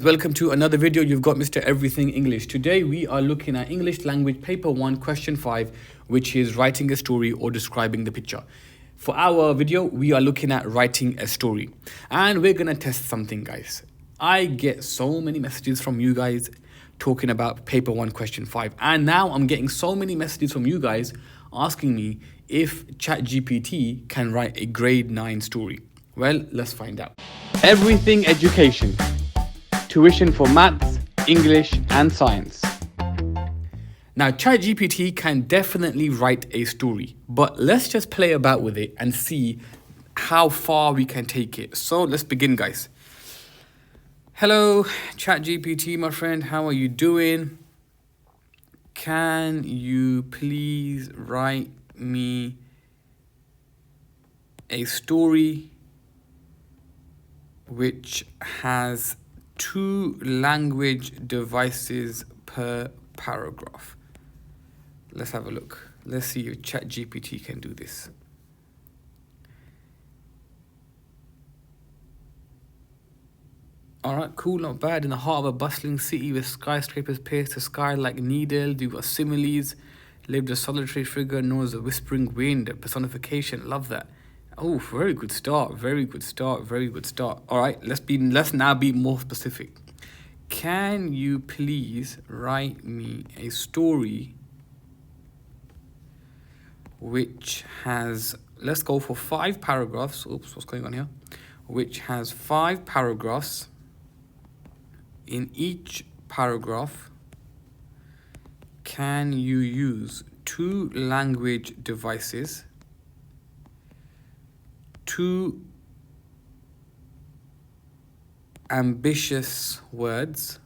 Welcome to another video. You've got Mr. Everything English. Today we are looking at English Language Paper 1 Question 5, which is writing a story or describing the picture. For our video, we are looking at writing a story. And we're going to test something, guys. I get so many messages from you guys talking about Paper 1 Question 5. And now I'm getting so many messages from you guys asking me if ChatGPT can write a grade 9 story. Well, let's find out. Everything Education. Tuition for maths, English and science. Now, ChatGPT can definitely write a story, but let's just play about with it and see how far we can take it. So let's begin, guys. Hello, ChatGPT, my friend. How are you doing? Can you please write me a story which has 2 language devices per paragraph? Let's have a look. Let's see if ChatGPT can do this. All right, cool, not bad. In the heart of a bustling city with skyscrapers pierce the sky like needles, you've got similes, lived a solitary figure known as a whispering wind, a personification. Love that. Oh, very good start. Very good start. Very good start. All right, let's now be more specific. Can you please write me a story which has, let's go for 5 paragraphs. Oops, what's going on here? Which has 5 paragraphs. In each paragraph, can you use 2 language devices, 2 ambitious words,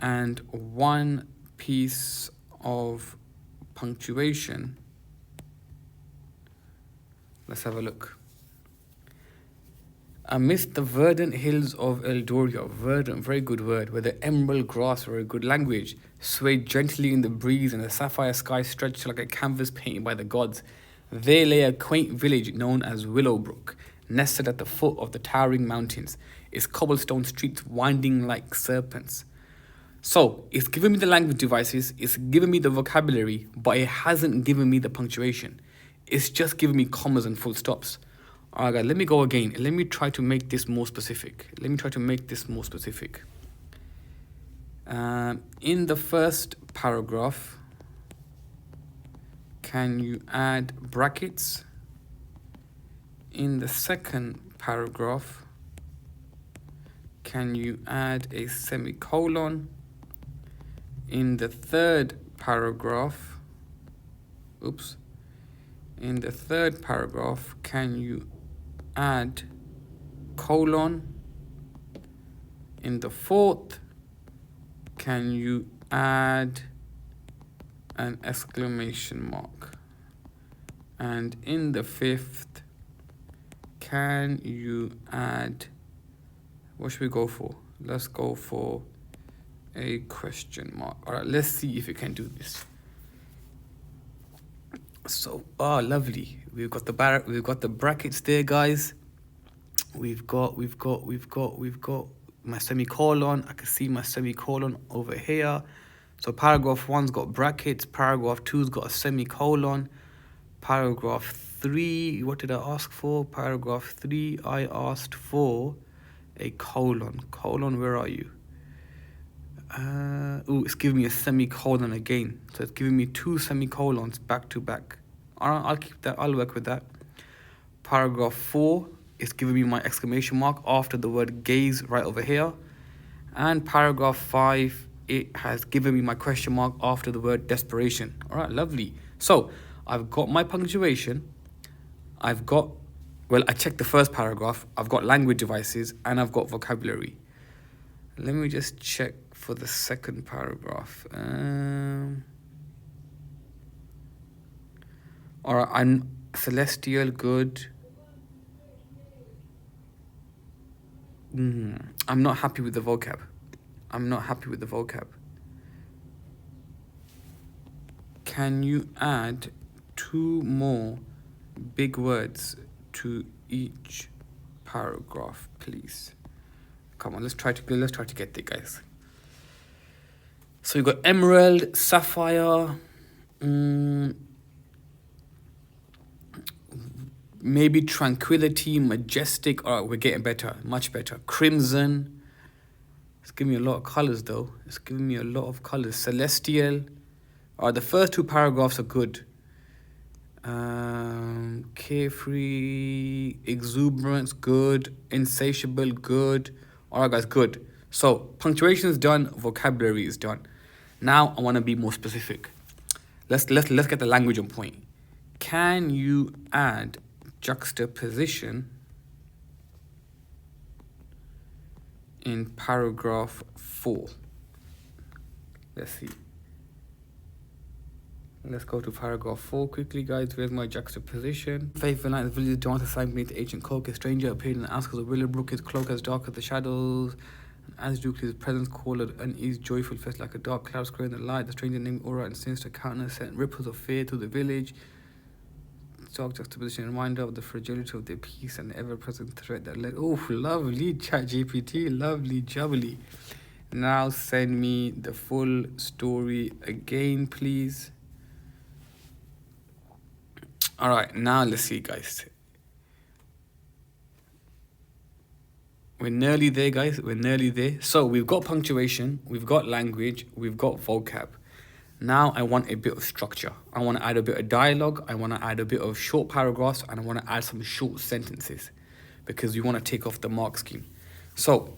and 1 piece of punctuation? Let's have a look. Amidst the verdant hills of Eldoria, verdant, very good word, where the emerald grass, very good language, swayed gently in the breeze and the sapphire sky stretched like a canvas painted by the gods, there lay a quaint village known as Willowbrook, nestled at the foot of the towering mountains, its cobblestone streets winding like serpents. So, it's given me the language devices, it's given me the vocabulary, but it hasn't given me the punctuation. It's just given me commas and full stops. Alright guys, let me go again. Let me try to make this more specific. In the first paragraph, can you add brackets? In the second paragraph, can you add a semicolon? In the third paragraph, can you add colon? In the fourth, can you add an exclamation mark? And in the fifth, can you add, what should we go for? Let's go for a question mark. All right, let's see if it can do this. So, lovely. We've got the brackets there, guys. We've got my semicolon. I can see my semicolon over here. So paragraph 1's got brackets, paragraph 2's got a semicolon. Paragraph 3, what did I ask for? Paragraph 3, I asked for a colon. Colon, where are you? It's giving me a semicolon again. So it's giving me 2 semicolons back to back. I'll keep that. I'll work with that. Paragraph 4 is giving me my exclamation mark after the word gaze right over here. And paragraph 5, it has given me my question mark after the word desperation. All right, lovely. So I've got my punctuation. I checked the first paragraph. I've got language devices and I've got vocabulary. Let me just check for the second paragraph. All right, I'm celestial, good. I'm not happy with the vocab. Can you add 2 more big words to each paragraph, please. Come on, let's try to get there, guys. So you got emerald, sapphire, maybe tranquility, majestic. All right, we're getting better, much better. Crimson. It's giving me a lot of colors, though. It's giving me a lot of colors. Celestial. All right, the first two paragraphs are good. Carefree, exuberance, good. Insatiable, good. All right, guys, good. So punctuation is done. Vocabulary is done. Now I want to be more specific. Let's get the language on point. Can you add juxtaposition in paragraph 4? Let's see. Let's go to paragraph 4 quickly, guys. Where's my juxtaposition? Faithful night, the village dawned to sight beneath the ancient cloak. A stranger appeared in the outskirts of Willowbrook, his cloak as dark as the shadows. And as Duke's presence called an uneasy, joyful face like a dark cloud squaring the light. The stranger named Aura and sinister countenance sent ripples of fear through the village. Stark juxtaposition, a reminder of the fragility of their peace and the ever-present threat that led. Oh, lovely, chat GPT, lovely, jubbly. Now send me the full story again, please. All right, now let's see, guys. We're nearly there, guys. We're nearly there. So we've got punctuation, we've got language, we've got vocab. Now I want a bit of structure. I want to add a bit of dialogue. I want to add a bit of short paragraphs, and I want to add some short sentences because we want to take off the mark scheme. So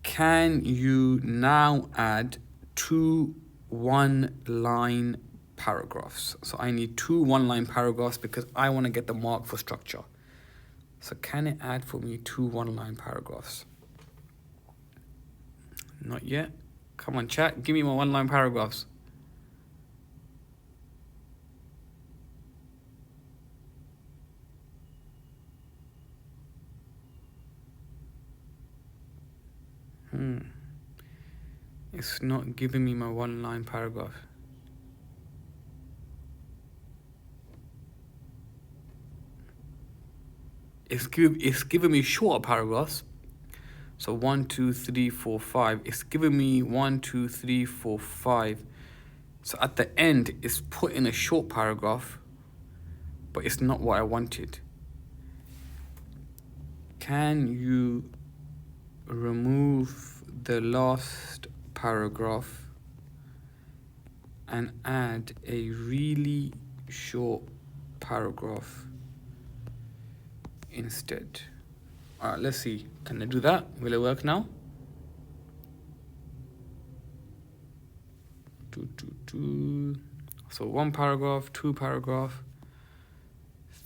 can you now add 2 one-line paragraphs? So I need 2 one-line paragraphs because I want to get the mark for structure. So can it add for me 2 one-line paragraphs? Not yet. Come on, chat. Give me my one-line paragraphs. It's not giving me my one-line paragraph. It's giving me shorter paragraphs. So 1, 2, 3, 4, 5. It's giving me 1, 2, 3, 4, 5. So at the end, it's put in a short paragraph, but it's not what I wanted. Can you remove the last paragraph and add a really short paragraph instead? All right, let's see. Can I do that? Will it work now? So 1 paragraph, 2 paragraph,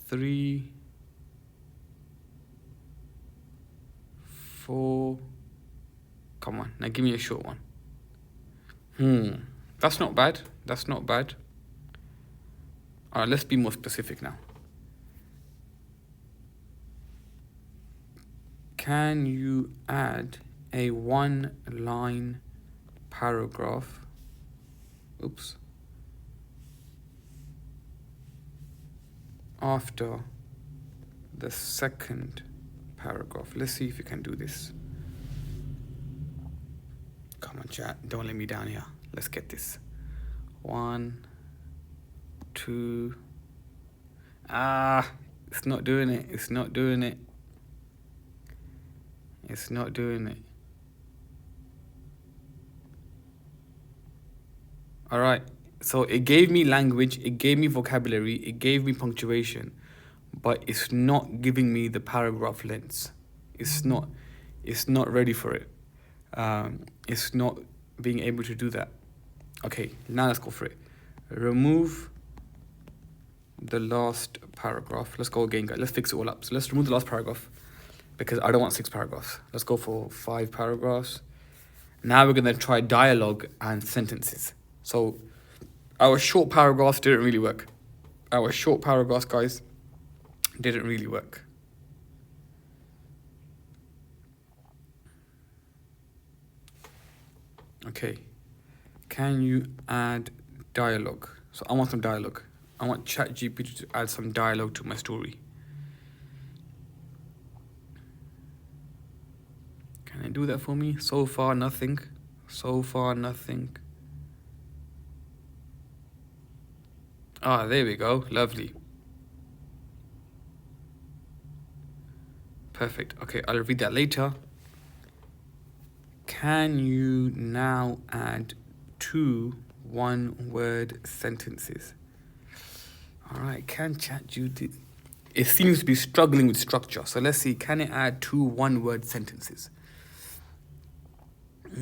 3, 4. Come on, now give me a short one. That's not bad. That's not bad. All right, let's be more specific now. Can you add a 1-line paragraph? Oops. After the second paragraph. Let's see if you can do this. Come on, chat. Don't let me down here. Let's get this. 1, 2. It's not doing it. It's not doing it. It's not doing it. All right. So it gave me language, it gave me vocabulary, it gave me punctuation, but it's not giving me the paragraph lengths. It's not ready for it. It's not being able to do that. Okay, now let's go for it. Remove the last paragraph. Let's go again, guys. Let's fix it all up. So let's remove the last paragraph because I don't want 6 paragraphs. Let's go for 5 paragraphs. Now we're gonna try dialogue and sentences. So our short paragraphs didn't really work. Our short paragraphs, guys, didn't really work. Okay, can you add dialogue? So I want some dialogue. I want ChatGPT to add some dialogue to my story. Can I do that for me? So far, nothing. So far, nothing. Ah, there we go. Lovely. Perfect. Okay, I'll read that later. Can you now add 2 one-word sentences? All right, can ChatGPT... It seems to be struggling with structure. So let's see, can it add 2 one-word sentences? All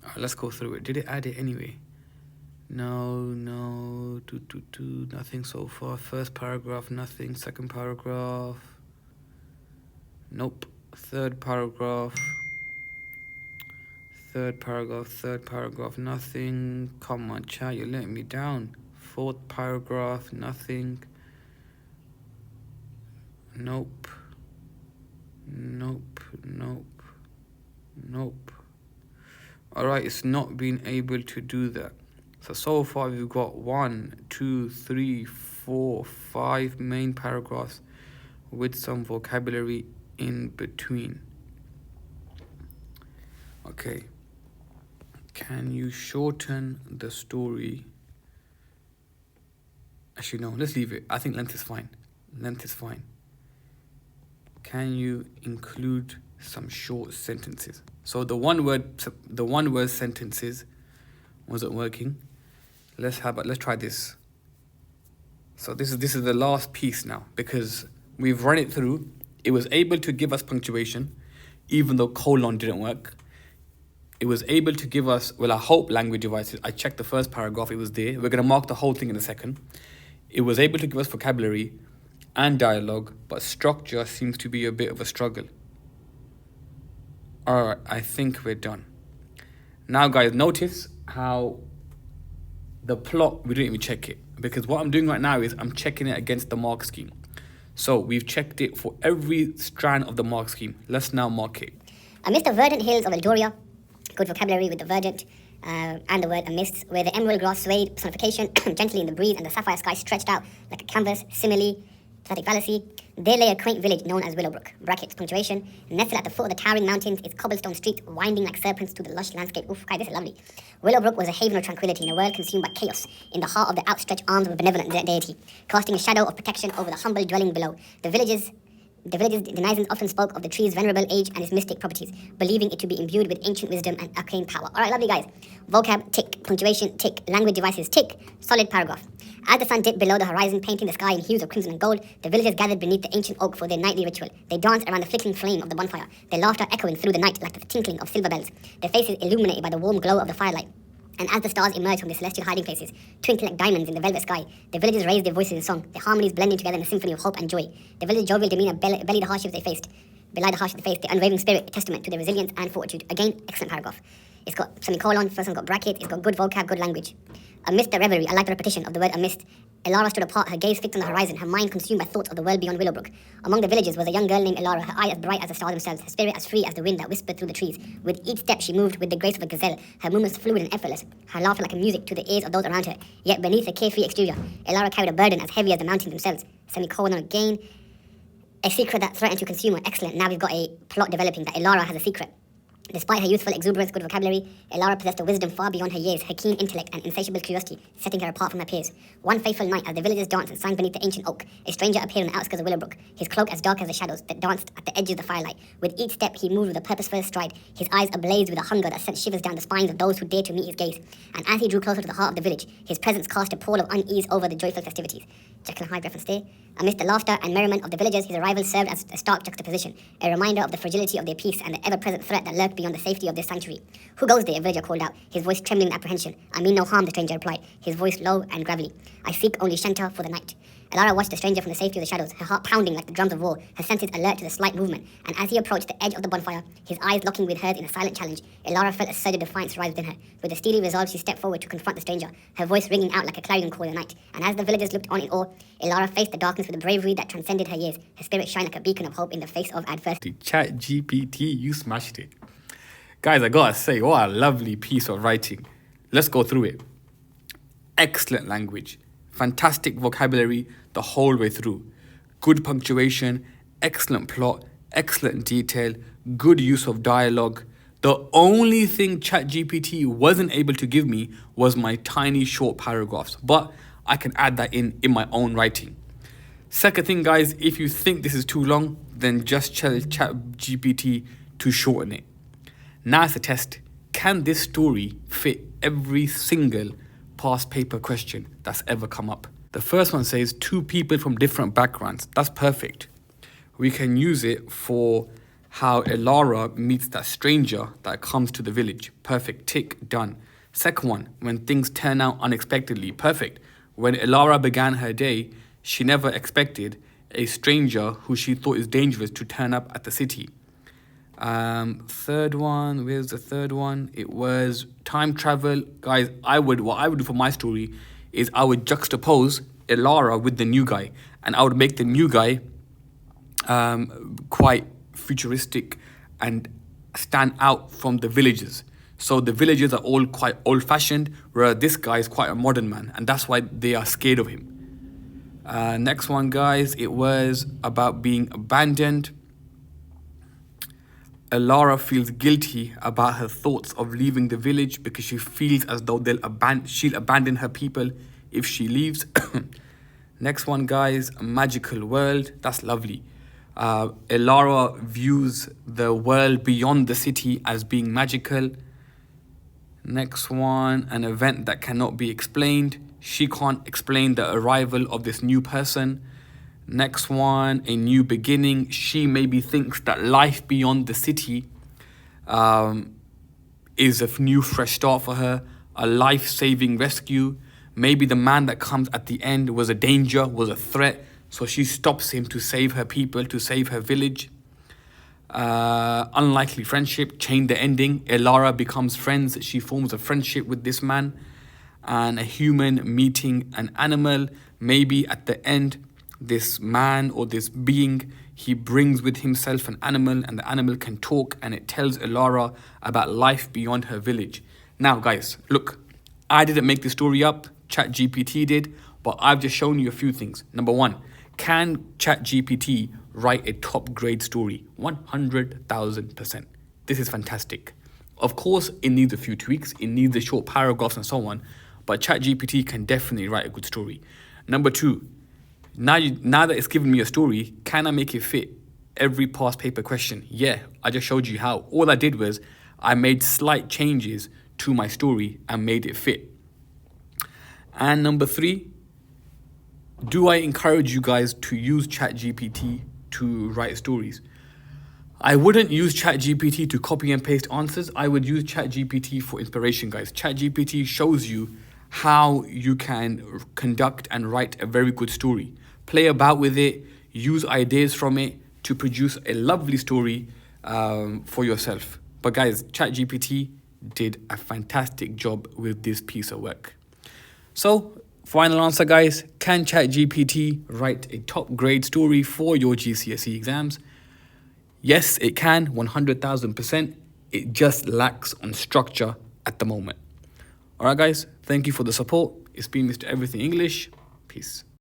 right, let's go through it. Did it add it anyway? No, nothing so far. First paragraph, nothing. Second paragraph, nope. Third paragraph, nothing. Come on, chat, you're letting me down. Fourth paragraph, nothing. Nope. All right, it's not been able to do that. So far we've got 1, 2, 3, 4, 5 main paragraphs with some vocabulary in between. Okay. Can you shorten the story? Actually, no, let's leave it. I think length is fine. Can you include some short sentences? So the one word sentences wasn't working. Let's try this. So this is the last piece now, because we've run it through. It was able to give us punctuation, even though colon didn't work. It was able to give us, well, I hope language devices. I checked the first paragraph, it was there. We're going to mark the whole thing in a second. It was able to give us vocabulary and dialogue, but structure seems to be a bit of a struggle. All right, I think we're done. Now, guys, notice how the plot, we didn't even check it, because what I'm doing right now is I'm checking it against the mark scheme. So we've checked it for every strand of the mark scheme. Let's now mark it. Amidst the verdant hills of Eldoria, good vocabulary with the verdant and the word amidst, where the emerald grass swayed, personification, gently in the breeze, and the sapphire sky stretched out like a canvas, simile, pathetic fallacy. There lay a quaint village known as Willowbrook, brackets, punctuation, nestled at the foot of the towering mountains, its cobblestone streets winding like serpents through the lush landscape. Oof, guys, this is lovely. Willowbrook was a haven of tranquility in a world consumed by chaos, in the heart of the outstretched arms of a benevolent deity, casting a shadow of protection over the humble dwelling below. The village's denizens often spoke of the tree's venerable age and its mystic properties, believing it to be imbued with ancient wisdom and arcane power. All right, lovely guys. Vocab, tick. Punctuation, tick. Language devices, tick. Solid paragraph. As the sun dipped below the horizon, painting the sky in hues of crimson and gold, the villagers gathered beneath the ancient oak for their nightly ritual. They danced around the flickering flame of the bonfire, their laughter echoing through the night like the tinkling of silver bells, their faces illuminated by the warm glow of the firelight. And as the stars emerged from their celestial hiding places, twinkling like diamonds in the velvet sky, the villagers raised their voices in song, their harmonies blending together in a symphony of hope and joy. The villagers' jovial demeanor belied the hardships they faced, their unwavering spirit, a testament to their resilience and fortitude. Again, excellent paragraph. It's got semicolon, first one's got bracket, it's got good vocab, good language. Amidst the reverie, I like the repetition of the word amidst. Elara stood apart, her gaze fixed on the horizon, her mind consumed by thoughts of the world beyond Willowbrook. Among the villagers was a young girl named Elara, her eye as bright as the stars themselves, her spirit as free as the wind that whispered through the trees. With each step she moved with the grace of a gazelle, her movements fluid and effortless, her laughter like a music to the ears of those around her. Yet beneath her carefree exterior, Elara carried a burden as heavy as the mountains themselves. Semicolon again. A secret that threatened to consume her. Excellent. Now we've got a plot developing that Elara has a secret. Despite her youthful exuberance, good vocabulary, Elara possessed a wisdom far beyond her years, her keen intellect and insatiable curiosity, setting her apart from her peers. One fateful night, as the villagers danced and sang beneath the ancient oak, a stranger appeared on the outskirts of Willowbrook, his cloak as dark as the shadows that danced at the edges of the firelight. With each step, he moved with a purposeful stride, his eyes ablaze with a hunger that sent shivers down the spines of those who dared to meet his gaze. And as he drew closer to the heart of the village, his presence cast a pall of unease over the joyful festivities. Jekyll and Hyde reference there. Amidst the laughter and merriment of the villagers, his arrival served as a stark juxtaposition, a reminder of the fragility of their peace and the ever-present threat that lurked beyond the safety of their sanctuary. "Who goes there?" a villager called out, his voice trembling with apprehension. "I mean no harm," the stranger replied, his voice low and gravelly. "I seek only shelter for the night." Elara watched the stranger from the safety of the shadows, her heart pounding like the drums of war, her senses alert to the slight movement. And as he approached the edge of the bonfire, his eyes locking with hers in a silent challenge, Elara felt a surge of defiance rise within her. With a steely resolve, she stepped forward to confront the stranger, her voice ringing out like a clarion call in the night. And as the villagers looked on in awe, Elara faced the darkness with a bravery that transcended her years, her spirit shine like a beacon of hope in the face of adversity. ChatGPT, you smashed it. Guys, I gotta say, what a lovely piece of writing. Let's go through it. Excellent language, fantastic vocabulary the whole way through, good punctuation, excellent plot, excellent detail, good use of dialogue. The only thing ChatGPT wasn't able to give me was my tiny short paragraphs, but I can add that in my own writing. Second thing, guys, if you think this is too long, then just tell ChatGPT to shorten it. Now it's a test. Can this story fit every single past paper question that's ever come up? The first one says 2 people from different backgrounds. That's perfect. We can use it for how Elara meets that stranger that comes to the village. Perfect. Tick. Done. Second one, when things turn out unexpectedly. Perfect. When Elara began her day, she never expected a stranger who she thought is dangerous to turn up at the city. Third one, where's the third one? It was time travel. Guys, what I would do for my story is I would juxtapose Elara with the new guy, and I would make the new guy quite futuristic and stand out from the villagers. So the villagers are all quite old-fashioned, whereas this guy is quite a modern man, and that's why they are scared of him. Next one, guys, it was about being abandoned. Elara feels guilty about her thoughts of leaving the village because she feels as though she'll abandon her people if she leaves. Next one, guys, a magical world. That's lovely. Elara views the world beyond the city as being magical. Next one, an event that cannot be explained. She can't explain the arrival of this new person. Next one, a new beginning. She maybe thinks that life beyond the city is a new fresh start for her, a life-saving rescue. Maybe the man that comes at the end was a danger, was a threat, so she stops him to save her people, to save her village. Unlikely friendship, change the ending. Elara becomes friends. She forms a friendship with this man. And a human meeting an animal. Maybe at the end, this man or this being, he brings with himself an animal, and the animal can talk, and it tells Elara about life beyond her village. Now, guys, look, I didn't make this story up. ChatGPT did, but I've just shown you a few things. Number one, can ChatGPT write a top grade story? 100,000%. This is fantastic. Of course, it needs a few tweaks. It needs the short paragraphs and so on, but ChatGPT can definitely write a good story. Number two, now that it's given me a story, can I make it fit every past paper question? Yeah, I just showed you how. All I did was I made slight changes to my story and made it fit. And number three, do I encourage you guys to use ChatGPT to write stories? I wouldn't use ChatGPT to copy and paste answers. I would use ChatGPT for inspiration, guys. ChatGPT shows you how you can conduct and write a very good story. Play about with it, use ideas from it to produce a lovely story for yourself. But guys, ChatGPT did a fantastic job with this piece of work. So, final answer, guys, can ChatGPT write a top grade story for your GCSE exams? Yes, it can, 100,000%. It just lacks on structure at the moment. All right, guys, thank you for the support. It's been Mr. Everything English. Peace.